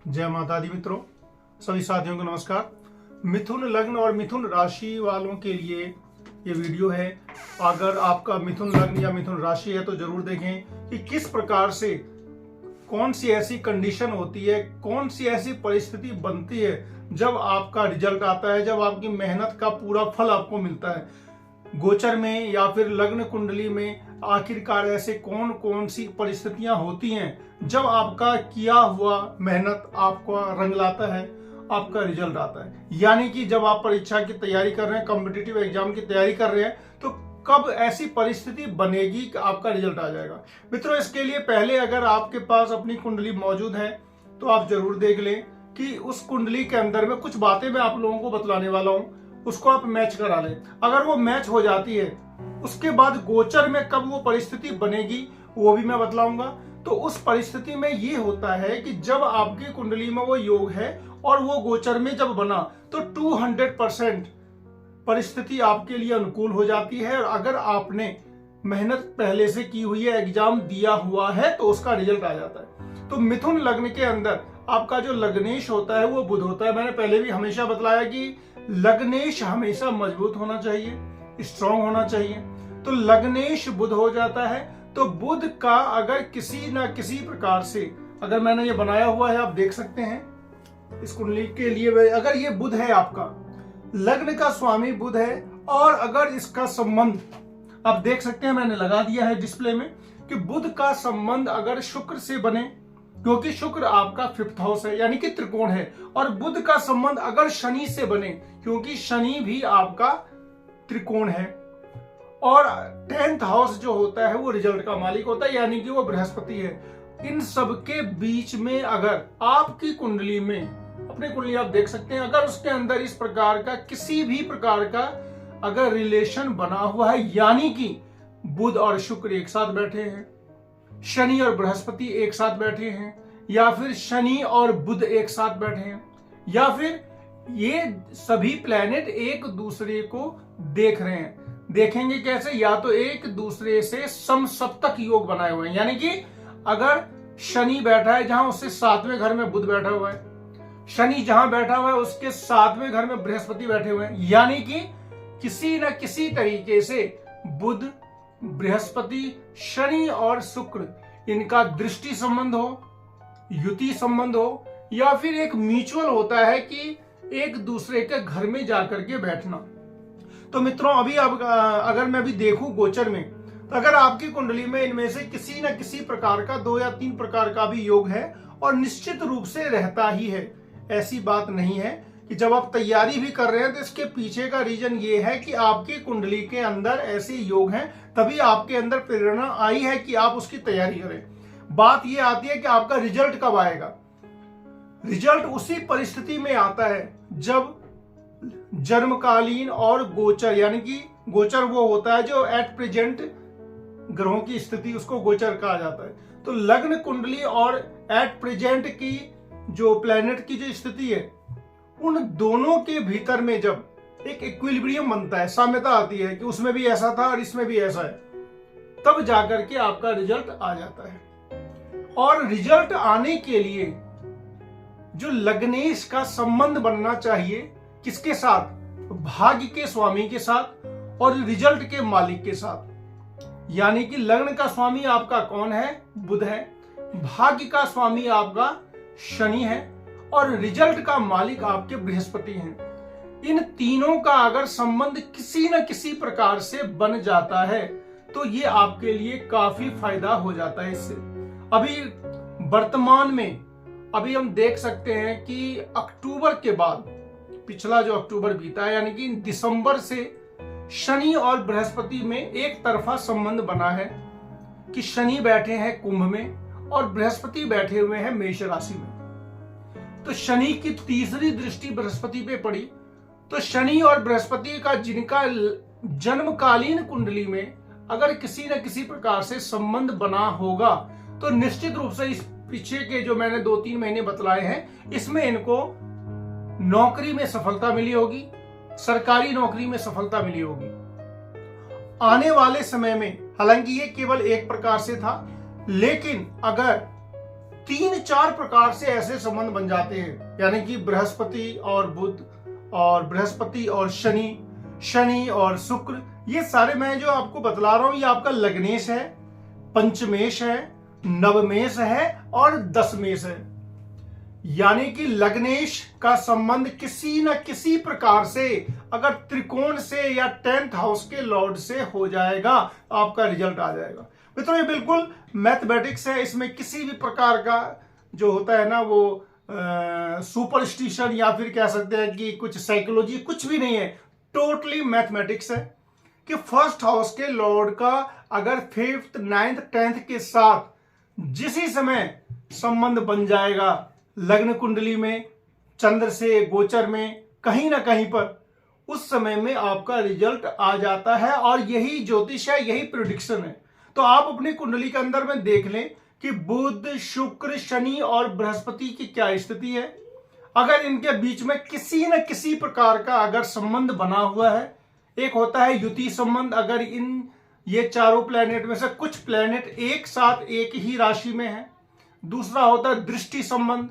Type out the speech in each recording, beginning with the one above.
जय माता दी मित्रों, सभी साथियों को नमस्कार। मिथुन लग्न और मिथुन राशि वालों के लिए ये वीडियो है। अगर आपका मिथुन लग्न या मिथुन राशि है तो जरूर देखें कि किस प्रकार से कौन सी ऐसी कंडीशन होती है, कौन सी ऐसी परिस्थिति बनती है जब आपका रिजल्ट आता है, जब आपकी मेहनत का पूरा फल आपको मिलता है। गोचर में या फिर लग्न कुंडली में आखिरकार ऐसे कौन कौन सी परिस्थितियां होती हैं जब आपका किया हुआ मेहनत आपका रंग लाता है, आपका रिजल्ट आता है। यानी कि जब आप परीक्षा की तैयारी कर रहे हैं, कॉम्पिटिटिव एग्जाम की तैयारी कर रहे हैं, तो कब ऐसी परिस्थिति बनेगी कि आपका रिजल्ट आ जाएगा। मित्रों, इसके लिए पहले अगर आपके पास अपनी कुंडली मौजूद है तो आप जरूर देख लें कि उस कुंडली के अंदर में कुछ बातें मैं आप लोगों को बतलाने वाला हूं, उसको आप मैच करा लें। अगर वो मैच हो जाती है, उसके बाद गोचर में कब वो परिस्थिति बनेगी वो भी मैं बतलाऊंगा। तो उस परिस्थिति में ये होता है कि जब आपकी कुंडली में वो योग है और वो गोचर में जब बना तो 200% परिस्थिति आपके लिए अनुकूल हो जाती है। और अगर आपने मेहनत पहले से की हुई है, एग्जाम दिया हुआ है, तो उसका रिजल्ट आ जाता है। तो मिथुन लग्न के अंदर आपका जो लग्नेश होता है वो बुध होता है। मैंने पहले भी हमेशा बतलाया कि लग्नेश हमेशा मजबूत होना चाहिए, स्ट्रांग होना चाहिए। तो लग्नेश बुध हो जाता है। तो बुध का अगर किसी ना किसी प्रकार से, अगर मैंने ये बनाया हुआ है, आप देख सकते हैं इस कुंडली के लिए, अगर ये बुध है, आपका लग्न का स्वामी बुध है, और अगर इसका संबंध आप देख सकते हैं, मैंने लगा दिया है डिस्प्ले में कि बुध का संबंध अगर शुक्र से बने, क्योंकि शुक्र आपका 5th हाउस है यानी कि त्रिकोण है, और बुध का संबंध अगर शनि से बने, क्योंकि शनि भी आपका त्रिकोण है, और 10th हाउस जो होता है वो रिजल्ट का मालिक होता है यानी कि वो बृहस्पति है। इन सब के बीच में अगर आपकी कुंडली में, अपनी कुंडली आप देख सकते हैं, अगर उसके अंदर इस प्रकार का किसी भी प्रकार का अगर रिलेशन बना हुआ है, यानी कि बुध और शुक्र एक साथ बैठे हैं, शनि और बृहस्पति एक साथ बैठे हैं, या फिर शनि और बुध एक साथ बैठे हैं, या फिर ये सभी प्लैनेट एक दूसरे को देख रहे हैं। देखेंगे कैसे? या तो एक दूसरे से समसप्तक योग बनाए हुए हैं, यानी कि अगर शनि बैठा है जहां, उससे 7वें घर में बुध बैठा हुआ है, शनि जहां बैठा हुआ है उसके 7वें घर में बृहस्पति बैठे हुए हैं, यानी कि किसी न किसी तरीके से बुध, बृहस्पति, शनि और शुक्र, इनका दृष्टि संबंध हो, युति संबंध हो, या फिर एक म्यूचुअल होता है कि एक दूसरे के घर में जाकर के बैठना। तो मित्रों, अभी अब अगर मैं भी देखूं गोचर में, तो अगर आपकी कुंडली में इनमें से किसी न किसी प्रकार का 2 या 3 प्रकार का भी योग है, और निश्चित रूप से रहता ही है, ऐसी बात नहीं है कि जब आप तैयारी भी कर रहे हैं तो इसके पीछे का रीजन ये है कि आपकी कुंडली के अंदर ऐसे योग हैं, तभी आपके अंदर प्रेरणा आई है कि आप उसकी तैयारी करें। बात ये आती है कि आपका रिजल्ट कब आएगा। रिजल्ट उसी परिस्थिति में आता है जब जन्मकालीन और गोचर, यानी कि गोचर वो होता है जो एट प्रेजेंट ग्रहों की स्थिति, उसको गोचर कहा जाता है। तो लग्न कुंडली और एट प्रेजेंट की जो प्लैनेट की जो स्थिति है, उन दोनों के भीतर में जब एक इक्विलिब्रियम बनता है, साम्यता आती है कि उसमें भी ऐसा था और इसमें भी ऐसा है, तब जाकर के आपका रिजल्ट आ जाता है। और रिजल्ट आने के लिए जो लग्नेश का संबंध बनना चाहिए, किसके साथ? भाग्य के स्वामी के साथ और रिजल्ट के मालिक के साथ। यानी कि लग्न का स्वामी आपका कौन है? बुध है। भाग्य का स्वामी आपका शनि है, और रिजल्ट का मालिक आपके बृहस्पति हैं। इन तीनों का अगर संबंध किसी न किसी प्रकार से बन जाता है तो ये आपके लिए काफी फायदा हो जाता है। इससे अभी वर्तमान में अभी हम देख सकते हैं कि अक्टूबर के बाद, पिछला जो अक्टूबर बीता है, यानी कि दिसंबर से शनि और बृहस्पति में एक तरफा संबंध बना है कि शनि बैठे हैं कुंभ में और बृहस्पति बैठे हुए हैं मेष राशि में। तो शनि की तीसरी दृष्टि बृहस्पति पे पड़ी। तो शनि और बृहस्पति का जिनका जन्मकालीन कुंडली में अगर किसी न किसी प्रकार से संबंध बना होगा, तो निश्चित रूप से इस पीछे के जो मैंने 2-3 महीने बतलाए हैं, इसमें इनको नौकरी में सफलता मिली होगी, सरकारी नौकरी में सफलता मिली होगी। आने वाले समय में, हालांकि ये केवल एक प्रकार से था, लेकिन अगर तीन चार प्रकार से ऐसे संबंध बन जाते हैं, यानी कि बृहस्पति और बुध और बृहस्पति और शनि, शनि और शुक्र। ये सारे मैं जो आपको बतला रहा हूं ये आपका लग्नेश है, पंचमेश है, नवमेश है और दशमेश है। यानी कि लग्नेश का संबंध किसी न किसी प्रकार से अगर त्रिकोण से या 10th हाउस के लॉर्ड से हो जाएगा, आपका रिजल्ट आ जाएगा। मित्रों ये बिल्कुल मैथमेटिक्स है, इसमें किसी भी प्रकार का जो होता है ना वो सुपरस्टिशन या फिर कह सकते हैं कि कुछ साइकोलॉजी कुछ भी नहीं है, टोटली मैथमेटिक्स है कि फर्स्ट हाउस के लॉर्ड का अगर 5th 9th 10th के साथ जिस ही समय संबंध बन जाएगा लग्न कुंडली में, चंद्र से गोचर में, कहीं ना कहीं पर, उस समय में आपका रिजल्ट आ जाता है। और यही ज्योतिष है, यही प्रिडिक्शन है। तो आप अपनी कुंडली के अंदर में देख लें कि बुध, शुक्र, शनि और बृहस्पति की क्या स्थिति है। अगर इनके बीच में किसी न किसी प्रकार का अगर संबंध बना हुआ है, एक होता है युति संबंध, अगर ये चारों प्लेनेट में से कुछ प्लेनेट एक साथ एक ही राशि में है। दूसरा होता है दृष्टि संबंध,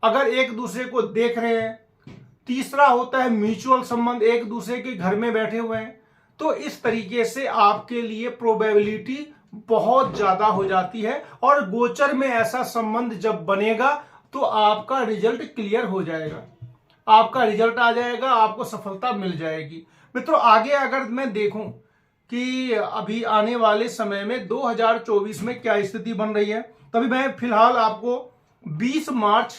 अगर एक दूसरे को देख रहे हैं। तीसरा होता है म्यूचुअल संबंध, एक दूसरे के घर में बैठे हुए हैं। तो इस तरीके से आपके लिए प्रोबेबिलिटी बहुत ज्यादा हो जाती है और गोचर में ऐसा संबंध जब बनेगा तो आपका रिजल्ट क्लियर हो जाएगा, आपका रिजल्ट आ जाएगा, आपको सफलता मिल जाएगी। मित्रों आगे अगर मैं देखूं कि अभी आने वाले समय में 2024 में क्या स्थिति बन रही है, तभी मैं फिलहाल आपको 20 मार्च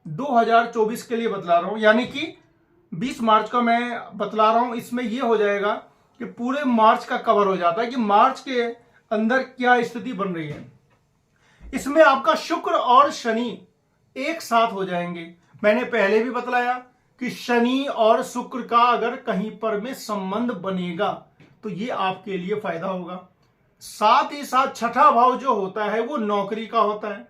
2024 के लिए बतला रहा हूं। यानी कि 20 मार्च का मैं बतला रहा हूं, इसमें यह हो जाएगा कि पूरे मार्च का कवर हो जाता है कि मार्च के अंदर क्या स्थिति बन रही है। इसमें आपका शुक्र और शनि एक साथ हो जाएंगे। मैंने पहले भी बतलाया कि शनि और शुक्र का अगर कहीं पर में संबंध बनेगा तो ये आपके लिए फायदा होगा। साथ ही साथ छठा भाव जो होता है वो नौकरी का होता है।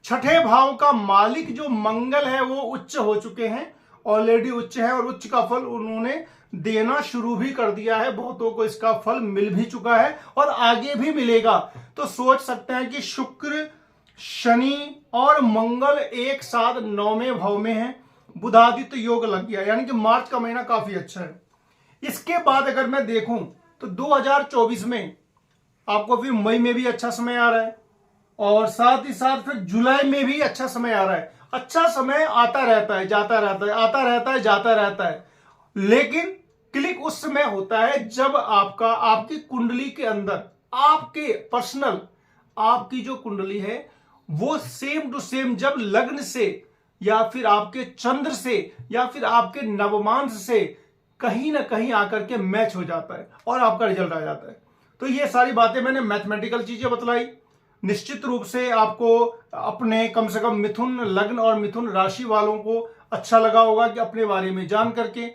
छठे भाव का मालिक जो मंगल है वो उच्च हो चुके हैं, ऑलरेडी उच्च है और उच्च का फल उन्होंने देना शुरू भी कर दिया है। बहुतों को इसका फल मिल भी चुका है और आगे भी मिलेगा। तो सोच सकते हैं कि शुक्र, शनि और मंगल एक साथ 9वें भाव में है, बुधादित्य योग लग गया, यानी कि मार्च का महीना काफी अच्छा है। इसके बाद अगर मैं देखूं तो 2024 में आपको फिर मई में भी अच्छा समय आ रहा है और साथ ही साथ फिर जुलाई में भी अच्छा समय आ रहा है। अच्छा समय आता रहता है, जाता रहता है, आता रहता है, जाता रहता है, लेकिन क्लिक उस समय होता है जब आपकी कुंडली के अंदर आपके पर्सनल आपकी जो कुंडली है वो सेम टू सेम जब लग्न से या फिर आपके चंद्र से या फिर आपके नवमांश से कहीं ना कहीं आकर के मैच हो जाता है और आपका रिजल्ट आ जाता है। तो ये सारी बातें मैंने मैथमेटिकल चीजें बतलाई। निश्चित रूप से आपको अपने कम से कम मिथुन लग्न और मिथुन राशि वालों को अच्छा लगा होगा कि अपने बारे में जान करके।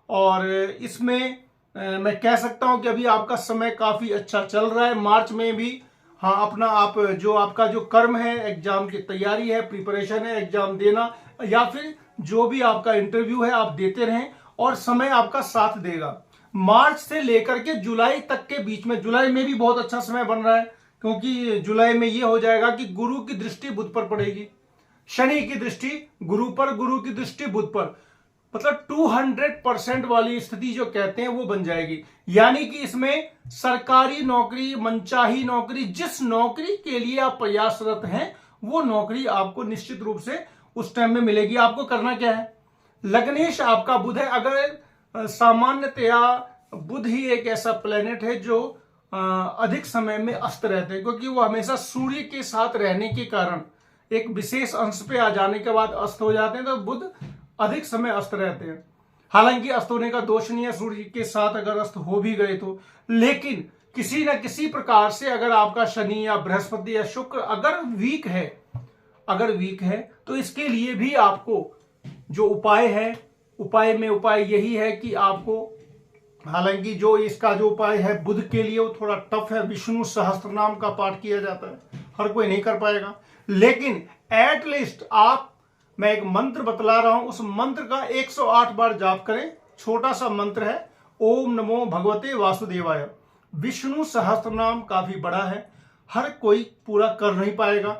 और इसमें मैं कह सकता हूं कि अभी आपका समय काफी अच्छा चल रहा है। मार्च में भी हाँ अपना आप जो आपका जो कर्म है, एग्जाम की तैयारी है, प्रिपरेशन है, एग्जाम देना या फिर जो भी आपका इंटरव्यू है आप देते रहें और समय आपका साथ देगा। मार्च से लेकर के जुलाई तक के बीच में, जुलाई में भी बहुत अच्छा समय बन रहा है क्योंकि जुलाई में यह हो जाएगा कि गुरु की दृष्टि बुध पर पड़ेगी, शनि की दृष्टि गुरु पर, गुरु की दृष्टि बुध पर, मतलब 200% वाली स्थिति जो कहते हैं वो बन जाएगी। यानी कि इसमें सरकारी नौकरी, मनचाही नौकरी, जिस नौकरी के लिए आप प्रयासरत हैं वो नौकरी आपको निश्चित रूप से उस टाइम में मिलेगी। आपको करना क्या है, लग्नेश आपका बुध है। अगर सामान्यतया बुध ही एक ऐसा प्लेनेट है जो अधिक समय में अस्त रहते हैं क्योंकि वो हमेशा सूर्य के साथ रहने के कारण एक विशेष अंश पे आ जाने के बाद अस्त हो जाते हैं। तो बुध अधिक समय अस्त रहते हैं। हालांकि अस्त होने का दोष नहीं है, सूर्य के साथ अगर अस्त हो भी गए तो, लेकिन किसी न किसी प्रकार से अगर आपका शनि या बृहस्पति या शुक्र अगर वीक है तो इसके लिए भी आपको जो उपाय है, उपाय में उपाय यही है कि आपको, हालांकि जो इसका जो उपाय है बुध के लिए वो थोड़ा टफ है, विष्णु सहस्त्र नाम का पाठ किया जाता है, हर कोई नहीं कर पाएगा, लेकिन एटलीस्ट आप, मैं एक मंत्र बतला रहा हूं, उस मंत्र का 108 बार जाप करें। छोटा सा मंत्र है, ओम नमो भगवते वासुदेवाय। विष्णु सहस्त्र नाम काफी बड़ा है, हर कोई पूरा कर नहीं पाएगा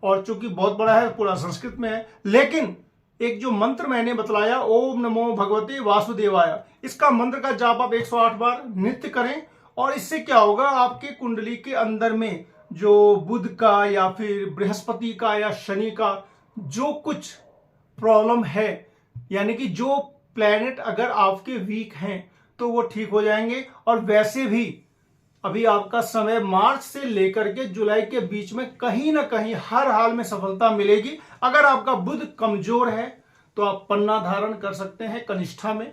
और चूंकि बहुत बड़ा है, पूरा संस्कृत में है, लेकिन एक जो मंत्र मैंने बतलाया, ओम नमो भगवते वासुदेवाय, इसका मंत्र का जाप आप 108 बार नित्य करें। और इससे क्या होगा, आपके कुंडली के अंदर में जो बुध का या फिर बृहस्पति का या शनि का जो कुछ प्रॉब्लम है, यानी कि जो प्लैनेट अगर आपके वीक हैं तो वो ठीक हो जाएंगे। और वैसे भी अभी आपका समय मार्च से लेकर के जुलाई के बीच में कहीं ना कहीं हर हाल में सफलता मिलेगी। अगर आपका बुध कमजोर है तो आप पन्ना धारण कर सकते हैं कनिष्ठा में।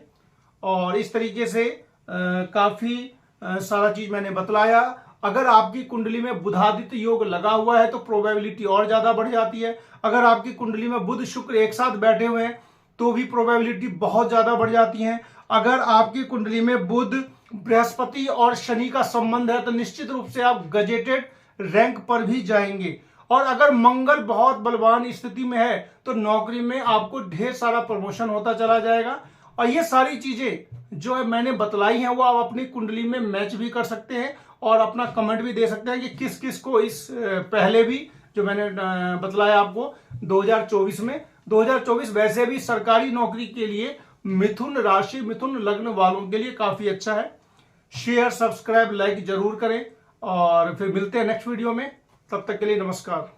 और इस तरीके से काफी सारा चीज मैंने बतलाया। अगर आपकी कुंडली में बुधादित्य योग लगा हुआ है तो प्रोबेबिलिटी और ज्यादा बढ़ जाती है। अगर आपकी कुंडली में बुध शुक्र एक साथ बैठे हुए हैं तो भी प्रोबेबिलिटी बहुत ज्यादा बढ़ जाती है। अगर आपकी कुंडली में बुध बृहस्पति और शनि का संबंध है तो निश्चित रूप से आप गजेटेड रैंक पर भी जाएंगे। और अगर मंगल बहुत बलवान स्थिति में है तो नौकरी में आपको ढेर सारा प्रमोशन होता चला जाएगा। और ये सारी चीजें जो मैंने बतलाई हैं वो आप अपनी कुंडली में मैच भी कर सकते हैं और अपना कमेंट भी दे सकते हैं कि किस किस को इस पहले भी जो मैंने बतलाया आपको 2024 में 2024 वैसे भी सरकारी नौकरी के लिए मिथुन राशि मिथुन लग्न वालों के लिए काफी अच्छा है। शेयर सब्सक्राइब लाइक जरूर करें और फिर मिलते हैं नेक्स्ट वीडियो में। तब तक के लिए नमस्कार।